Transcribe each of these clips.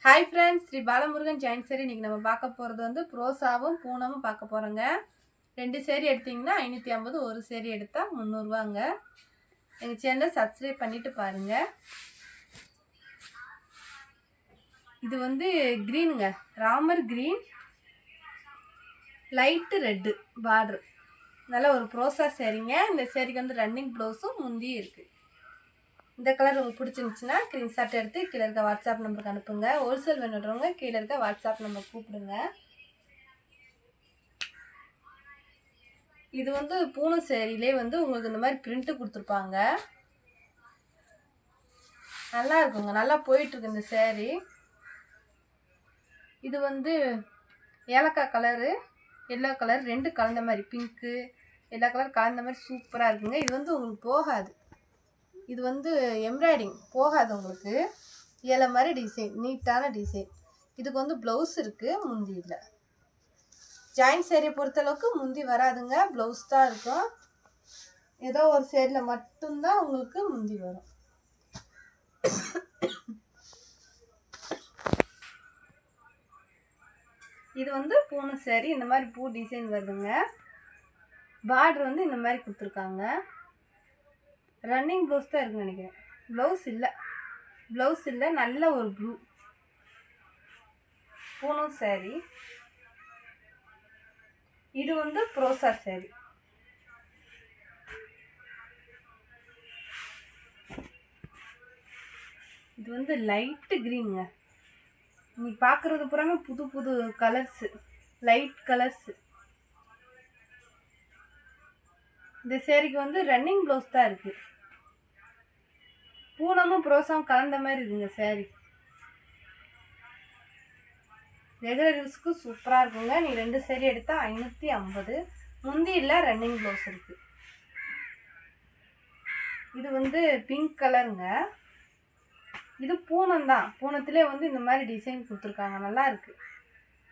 Hi friends, Sri Balamurugan Jain சேரி. இன்றைக்கி நம்ம பார்க்க போகிறது வந்து ப்ரோஸாவும் பூனமும் பார்க்க போகிறோங்க. 2 சேரி எடுத்திங்கன்னா 550, ஒரு சேரி எடுத்தால் 300ரூவாங்க. எங்கள் சேனலை சப்ஸ்கிரைப் பண்ணிவிட்டு பாருங்கள். இது வந்து க்ரீனுங்க, ராமர் க்ரீன், லைட்டு ரெட்டு பார்ட்ரு. நல்லா ஒரு ப்ரோஸா சேரீங்க. இந்த சேரீக்கு வந்து ரன்னிங் ப்ளவுஸும் முந்தியும் இருக்குது. இந்த கலர் உங்களுக்கு பிடிச்சிருந்துச்சுன்னா ஸ்க்ரீன்ஷாட் எடுத்து கீழே இருக்க வாட்ஸ்அப் நம்பருக்கு அனுப்புங்க. ஹோல்சேல் வேணுன்றவங்க கீழே இருக்க வாட்ஸ்அப் நம்பர் கூப்பிடுங்க. இது வந்து பூனை சேரீலே வந்து உங்களுக்கு இந்த மாதிரி பிரிண்ட்டு கொடுத்துருப்பாங்க. நல்லா இருக்குங்க, நல்லா போயிட்டுருக்கு இந்த சேரீ. இது வந்து ஏலக்காய் கலரு, எல்லோ கலர் ரெண்டு கலந்த மாதிரி, பிங்க்கு எல்லோ கலர் கலந்த மாதிரி சூப்பராக இருக்குங்க. இது வந்து உங்களுக்கு போகாது, இது வந்து எம்ப்ராய்டிங் போகாது உங்களுக்கு. ஏழை மாதிரி டிசைன், நீட்டான டிசைன். இதுக்கு வந்து ப்ளவுஸ் இருக்குது, முந்தி இல்லை. ஜாயின் சேரீயை பொறுத்தளவுக்கு முந்தி வராதுங்க, ப்ளவுஸ் தான் இருக்கும். ஏதோ ஒரு சேரியில் மட்டும்தான் உங்களுக்கு முந்தி வரும். இது வந்து பூனை சேரீ, இந்த மாதிரி பூ டிசைன் வருதுங்க. பார்டர் வந்து இந்த மாதிரி கொடுத்துருக்காங்க. ரன்னிங் ப்ளவுஸ் தான் இருக்குன்னு நினைக்கிறேன். ப்ளவுஸ் இல்லை, நல்ல ஒரு ப்ளூ பூனம் சேரீ. இது வந்து ப்ரோஸா சேரீ. இது வந்து லைட்டு க்ரீனுங்க. நீ பார்க்குறது பூராமே புது புது கலர்ஸு, லைட் கலர்ஸு. இந்த சேரீக்கு வந்து ரன்னிங் ப்ளவுஸ் தான் இருக்குது. பூனமும் ப்ரோஸாவும் கலந்த மாதிரி இருக்குங்க சேரீ. ரெகுலர் யூஸ்க்கு சூப்பராக இருக்குங்க. நீ 2 சேரீ எடுத்தால் 550. முந்தி இல்லை, ரன்னிங் ப்ளவுஸ் இருக்குது. இது வந்து பிங்க் கலருங்க. இது பூனம் தான், பூனத்திலே வந்து இந்த மாதிரி டிசைன் கொடுத்துருக்காங்க, நல்லா இருக்கு.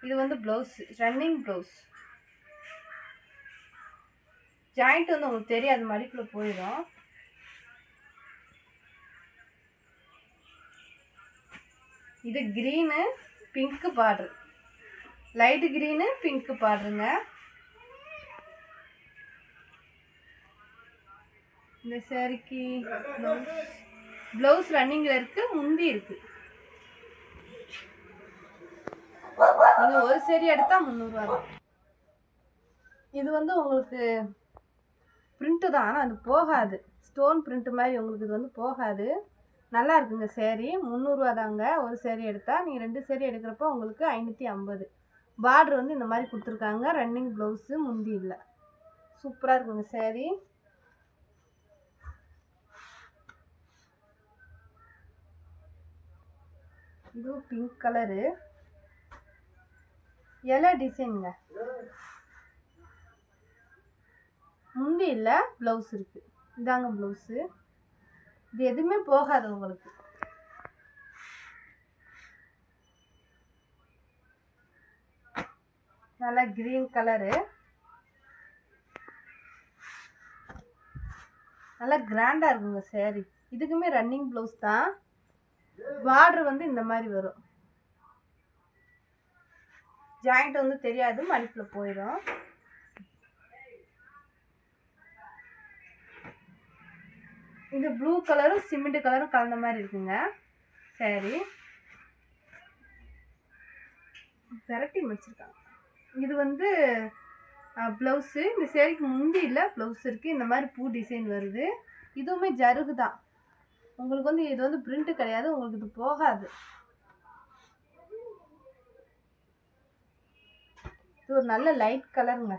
இது வந்து ப்ளவுஸ், ரன்னிங் ப்ளவுஸ். ஜாயிண்ட் வந்து உங்களுக்கு தெரியாது, மடிப்பில் போயிடும். இது green pink border, light green pink பார்டருங்க. இந்த சேரீக்கு ப்ளவுஸ் ரன்னிங்கில் இருக்குது, முந்தி இருக்குது. நீங்கள் ஒரு சேரீ எடுத்தால் 300ரூவா தான். இது வந்து உங்களுக்கு பிரிண்ட்டு தான், ஆனால் அது போகாது. ஸ்டோன் பிரிண்ட்டு மாதிரி உங்களுக்கு இது வந்து போகாது. நல்லா இருக்குங்க சேரீ. 300ரூவா தாங்க ஒரு சேரீ எடுத்தால். நீங்கள் 2 சேரீ எடுக்கிறப்போ உங்களுக்கு 550. பார்டர் வந்து இந்த மாதிரி கொடுத்துருக்காங்க, ரன்னிங் ப்ளவுஸு, முந்தி இல்லை. சூப்பராக இருக்குங்க சேரீ. இது பிங்க் கலரு, இலை டிசைனுங்க. முந்தி இல்லை, ப்ளவுஸ் இருக்குது. இதாங்க ப்ளவுஸு. இது எதுவுமே போகாது உங்களுக்கு. நல்லா கிரீன் கலரு, நல்லா கிராண்டாக இருக்குங்க சேரீ. இதுக்குமே ரன்னிங் ப்ளவுஸ் தான். பார்டர் வந்து இந்த மாதிரி வரும். ஜாயிண்ட் வந்து தெரியாது, மடிப்பில் போயிடும். இது ப்ளூ கலரும் சிமெண்ட் கலரும் கலந்த மாதிரி இருக்குங்க சேரீ. வெரைட்டி வச்சுருக்காங்க. இது வந்து ப்ளவுஸு. இந்த சேரீக்கு முந்தி இல்லை, ப்ளவுஸ் இருக்குது. இந்த மாதிரி பூ டிசைன் வருது. இதுவுமே ஜருகு தான் உங்களுக்கு. வந்து இது வந்து பிரிண்ட்டு கிடையாது, உங்களுக்கு இது போகாது. இது ஒரு நல்ல லைட் கலருங்க,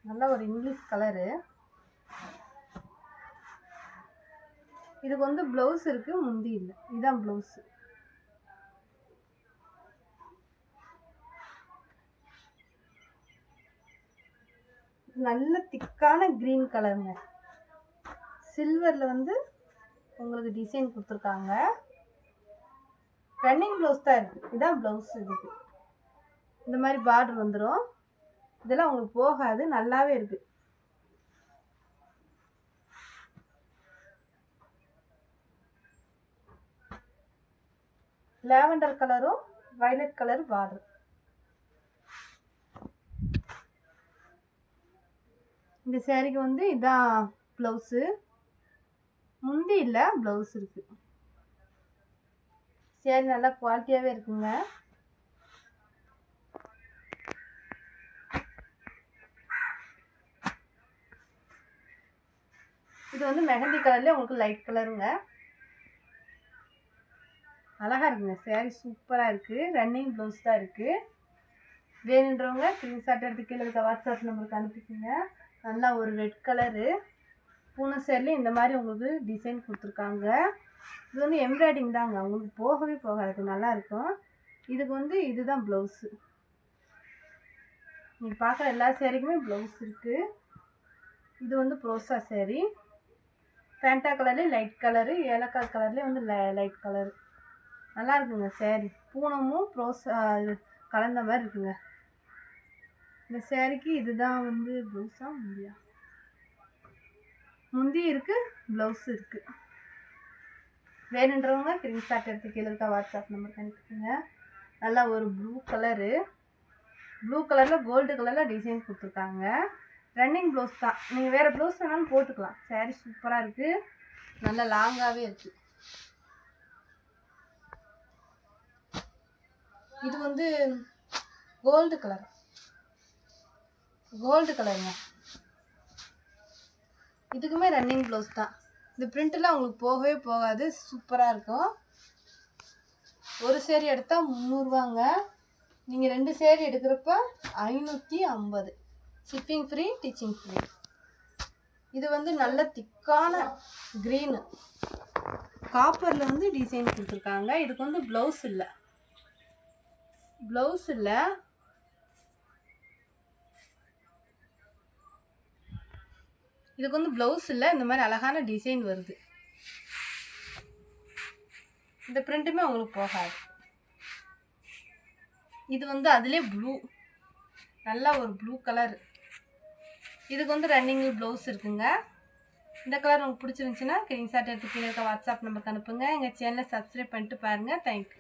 நல்ல ஒரு இங்கிலீஷ் கலரு. இதுக்கு வந்து ப்ளவுஸ் இருக்குது, முந்தி இல்லை. இதுதான் ப்ளவுஸு. நல்ல திக்கான க்ரீன் கலருங்க. சில்வரில் வந்து உங்களுக்கு டிசைன் கொடுத்துருக்காங்க. ரன்னிங் ப்ளவுஸ் தான் இருக்குது. இதுதான் ப்ளவுஸ். இதுக்கு இந்த மாதிரி பார்டர் வந்துடும். இதெல்லாம் உங்களுக்கு போகாது, நல்லாவே இருக்குது. லாவெண்டர் கலரும் வயலட் கலர் பார்டர். இந்த சேரீக்கு வந்து இதான் ப்ளவுஸு, முந்தி இல்லை ப்ளவுஸ் இருக்குது. சேரீ நல்லா குவாலிட்டியாகவே இருக்குங்க. இது வந்து மெஹந்தி கலர்லேயே உங்களுக்கு லைட் கலருங்க. அழகாக இருக்குங்க சேரீ, சூப்பராக இருக்குது. ரன்னிங் ப்ளவுஸ் தான் இருக்குது. வேணுன்றவங்க ஸ்க்ரீன்ஷாட் எடுத்து கீழே இருக்க வாட்ஸ்அப் நம்பருக்கு அனுப்பிச்சுங்க. நல்லா ஒரு ரெட் கலரு பூனை சேரீலேயும் இந்த மாதிரி உங்களுக்கு டிசைன் கொடுத்துருக்காங்க. இது வந்து எம்ப்ராய்டிங் தாங்க, உங்களுக்கு போகவே போகாது, நல்லாயிருக்கும். இதுக்கு வந்து இதுதான் ப்ளவுஸு. நீங்கள் பார்க்குற எல்லா சேரீக்குமே ப்ளவுஸ் இருக்குது. இது வந்து ப்ரோசா சேரீ, ஃபேண்டா கலர்லேயே லைட் கலரு, ஏலக்காய் கலர்லேயே வந்து லைட் கலரு. நல்லா இருக்குங்க சேரீ. பூனமும் ப்ரோசா இது கலந்த மாதிரி இருக்குங்க. இந்த சேரீக்கு இதுதான் வந்து ப்ளவுஸா முந்தியா, முந்தி இருக்குது, ப்ளவுஸ் இருக்குது. வேணுன்றவங்க ஸ்க்ரீன்ஷாட் எடுத்து கீழே இருக்க வாட்ஸ்அப் நம்பருக்கு அனுப்பிச்சுங்க. நல்லா ஒரு ப்ளூ கலரு, ப்ளூ கலரில் கோல்டு கலரில் டிசைன் கொடுத்துருக்காங்க. ரன்னிங் ப்ளவுஸ் தான், நீங்கள் வேறு ப்ளவுஸ் வேணாலும் போட்டுக்கலாம். சேரீ சூப்பராக இருக்குது, நல்லா லாங்காகவே இருக்குது. இது வந்து கோல்டு கலர், கோல்டு கலருங்க. இதுக்குமே ரன்னிங் ப்ளவுஸ் தான். இந்த பிரிண்ட்டெலாம் உங்களுக்கு போகவே போகாது, சூப்பராக இருக்கும். ஒரு சேரீ எடுத்தால் 300ரூவாங்க. நீங்கள் 2 சேரீ எடுக்கிறப்ப 550. Shipping free, teaching free. இது வந்து நல்ல திக்கான க்ரீனு, காப்பரில் வந்து டிசைன் கொடுத்துருக்காங்க. இதுக்கு வந்து ப்ளவுஸ் இல்லை, ப்ளவுஸ் இல்லை. இதுக்கு வந்து ப்ளவுஸ் இல்லை, இந்த மாதிரி அழகான டிசைன் வருது. இந்த பிரிண்ட்டுமே உங்களுக்கு போகாது. இது வந்து அதிலே ப்ளூ, நல்லா ஒரு ப்ளூ கலர். இதுக்கு வந்து ரன்னிங் ப்ளவுஸ் இருக்குங்க. இந்த கலர் உங்களுக்கு பிடிச்சிருந்துச்சுன்னா ஸ்க்ரீன்ஷாட் எடுத்து கீழே இருக்க வாட்ஸ்அப் நம்பருக்கு அனுப்புங்க. எங்கள் சேனலை சப்ஸ்கிரைப் பண்ணிட்டு பாருங்கள். தேங்க்யூ.